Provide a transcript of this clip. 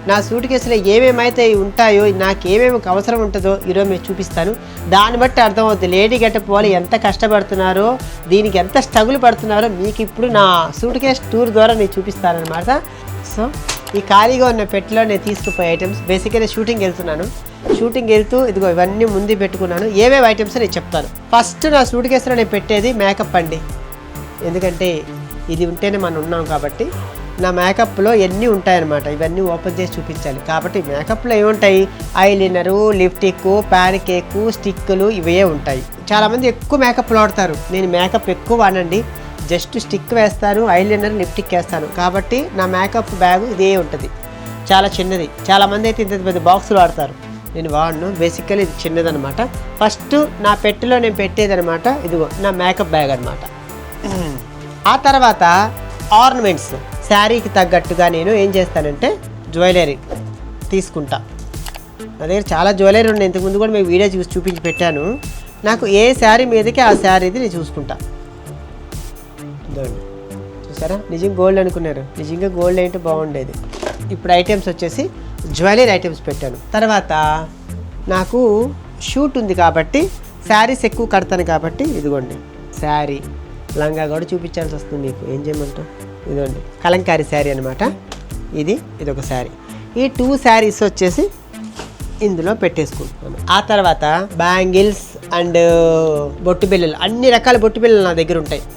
నా సూట్ కేసులో ఏమేమైతే ఉంటాయో, నాకు ఏమేమి అవసరం ఉంటుందో ఈరోజు మీకు చూపిస్తాను. దాన్ని బట్టి అర్థమవుతుంది లేడీ గెటప్ వాళ్ళు ఎంత కష్టపడుతున్నారో, దీనికి ఎంత స్ట్రగుల్ పడుతున్నారో మీకు ఇప్పుడు నా సూట్ కేస్ టూర్ ద్వారా నేను చూపిస్తానమాట. సో ఈ ఖాళీగా ఉన్న పెట్టిలో నేను తీసుకుపోయే ఐటమ్స్, బేసిక్గా నేను షూటింగ్ వెళ్తున్నాను. షూటింగ్ వెళ్తూ ఇదిగో ఇవన్నీ ముందు పెట్టుకున్నాను. ఏవేవి ఐటమ్స్ నేను చెప్తాను. ఫస్ట్ నా సూట్ కేసులో నేను పెట్టేది మేకప్ అండి. ఎందుకంటే ఇది ఉంటేనే మనం ఉన్నాం కాబట్టి నా మేకప్లో ఎన్ని ఉంటాయన్నమాట. ఇవన్నీ ఓపెన్ చేసి చూపించాలి కాబట్టి మేకప్లో ఏముంటాయి, ఐలైనరు, లిప్టిక్, ప్యాన్ కేకు, స్టిక్కులు ఇవే ఉంటాయి. చాలామంది ఎక్కువ మేకప్ వాడతారు. నేను మేకప్ ఎక్కువ వాడండి, జస్ట్ స్టిక్ వేస్తాను, ఐలైనర్, లిప్టిక్ వేస్తాను. కాబట్టి నా మేకప్ బ్యాగ్ ఇదే ఉంటుంది, చాలా చిన్నది. చాలామంది అయితే ఇంత పెద్ద బాక్సులు వాడతారు, నేను వాడను. బేసికల్లీ ఇది చిన్నదనమాట. ఫస్ట్ నా పెట్టెలో నేను పెట్టేదనమాట ఇదిగో నా మేకప్ బ్యాగ్ అనమాట. ఆ తర్వాత ఆర్నమెంట్స్, శారీకి తగ్గట్టుగా నేను ఏం చేస్తానంటే జ్యువెలరీ తీసుకుంటా. నా దగ్గర చాలా జ్యువెలరీ ఉన్నాయి, ఇంతకుముందు కూడా మీకు వీడియో చూపించి పెట్టాను. నాకు ఏ శారీ మీదకి ఆ శారీది నేను చూసుకుంటా. చూసారా, నిజంగా గోల్డ్ అనుకున్నారు, నిజంగా గోల్డ్ ఏంటో బాగుండేది. ఇప్పుడు ఐటమ్స్ వచ్చేసి జ్యువెలరీ ఐటమ్స్ పెట్టాను. తర్వాత నాకు షూట్ ఉంది కాబట్టి శారీస్ ఎక్కువ కడతాను కాబట్టి ఇదిగోండి శారీ, లంగా కూడా చూపించాల్సి వస్తుంది మీకు, ఏం చేయమంటాం. ఇదిగోండి కలంకారీ శారీ అనమాట. ఇది ఒక శారీ. ఈ 2 శారీస్ వచ్చేసి ఇందులో పెట్టేసుకుంటున్నాను. ఆ తర్వాత బ్యాంగిల్స్ అండ్ బొట్టు బిళ్ళలు, అన్ని రకాల బొట్టు బిళ్ళలు నా దగ్గర ఉంటాయి.